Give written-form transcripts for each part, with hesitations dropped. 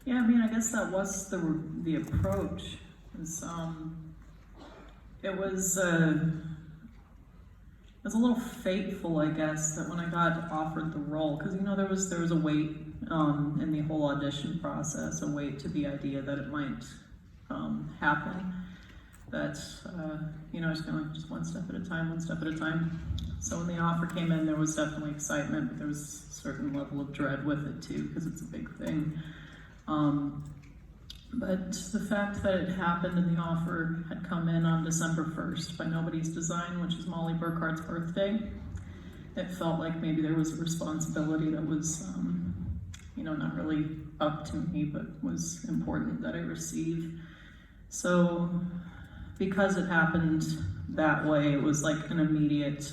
Yeah, I mean, I guess that was the approach. Is it was it was a little fateful, I guess, that when I got offered the role, because there was a weight in the whole audition process, a weight to the idea that it might happen. That I was kind of like just one step at a time, one step at a time. So when the offer came in, there was definitely excitement, but there was a certain level of dread with it too, because it's a big thing. But the fact that it happened and the offer had come in on December 1st by Nobody's Design, which is Molly Burkhart's birthday, it felt like maybe there was a responsibility that was, not really up to me, but was important that I receive. So because it happened that way, it was like an immediate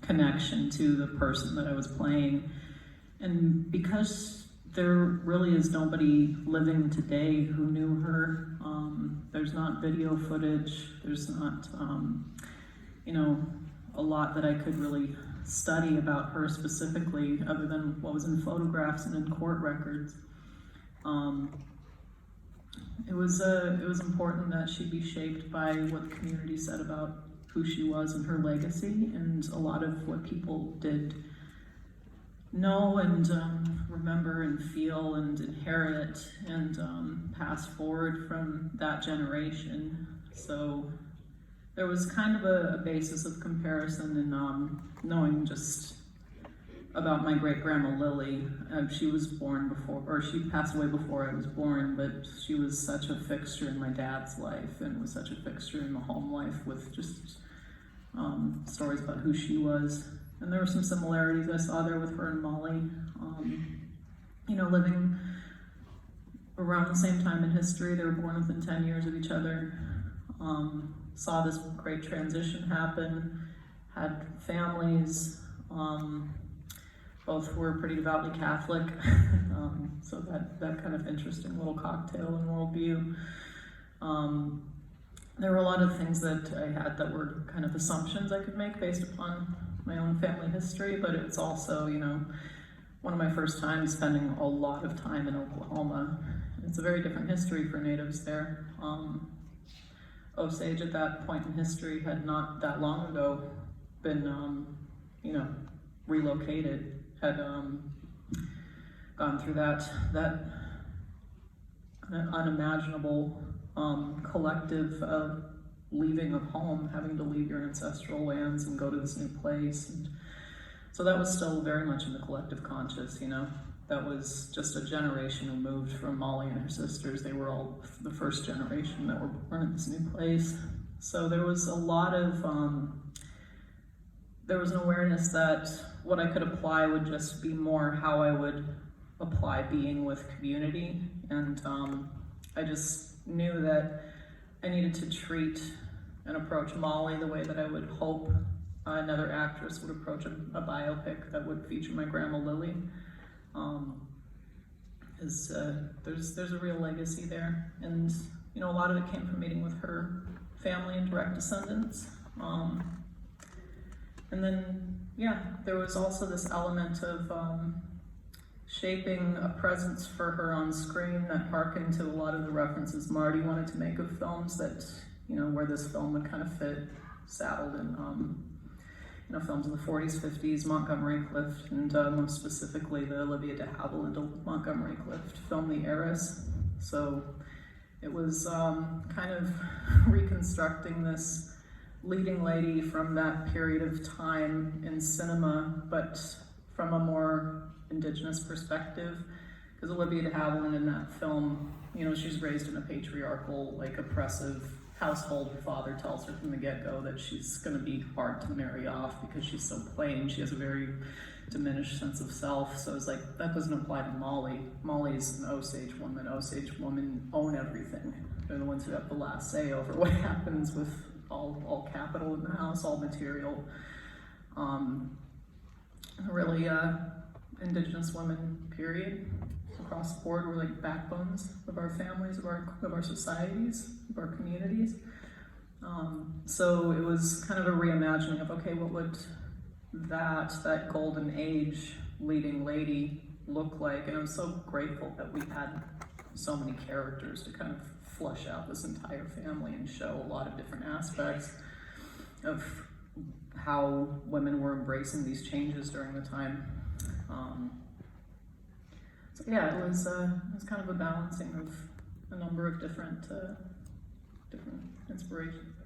connection to the person that I was playing. And because there really is nobody living today who knew her. There's not video footage. There's not, a lot that I could really study about her specifically, other than what was in photographs and in court records. It was important that she be shaped by what the community said about who she was and her legacy, and a lot of what people did know and remember and feel and inherit and pass forward from that generation. So there was kind of a basis of comparison in knowing just about my great-grandma Lily. She was born before, or she passed away before I was born, but she was such a fixture in my dad's life and was such a fixture in the home life with just stories about who she was. And there were some similarities I saw there with her and Molly, living around the same time in history. They were born within 10 years of each other, saw this great transition happen, had families, both were pretty devoutly Catholic, so that kind of interesting little cocktail and worldview. There were a lot of things that I had that were kind of assumptions I could make based upon my own family history, but it's also, one of my first times spending a lot of time in Oklahoma. It's a very different history for natives there. Osage at that point in history had not that long ago been, relocated, had gone through that unimaginable collective of leaving of home, having to leave your ancestral lands and go to this new place. And so that was still very much in the collective conscious, That was just a generation who moved from Molly and her sisters. They were all the first generation that were born in this new place. So there was a lot of, there was an awareness that what I could apply would just be more how I would apply being with community. And I just knew that I needed to treat and approach Molly the way that I would hope another actress would approach a biopic that would feature my grandma Lily. There's a real legacy there, and a lot of it came from meeting with her family and direct descendants. And then there was also this element of shaping a presence for her on screen that harkened to a lot of the references Marty wanted to make of films that, where this film would kind of fit, saddled in, films of the 40s, 50s, Montgomery Clift, and most specifically the Olivia de Havilland Montgomery Clift film, The Heiress. So it was kind of reconstructing this leading lady from that period of time in cinema, but from a more Indigenous perspective, because Olivia de Havilland in that film, she's raised in a patriarchal, oppressive household. Her father tells her from the get-go that she's going to be hard to marry off because she's so plain. She has a very diminished sense of self. So it's like, that doesn't apply to Molly. Molly's an Osage woman. Osage women own everything. They're the ones who have the last say over what happens with all capital in the house, all material. Really, Indigenous women, period, across the board, were like backbones of our families, of our societies, of our communities. So it was kind of a reimagining of, okay, what would that golden age leading lady look like? And I'm so grateful that we had so many characters to kind of flush out this entire family and show a lot of different aspects of how women were embracing these changes during the time. So yeah, it was kind of a balancing of a number of different inspirations.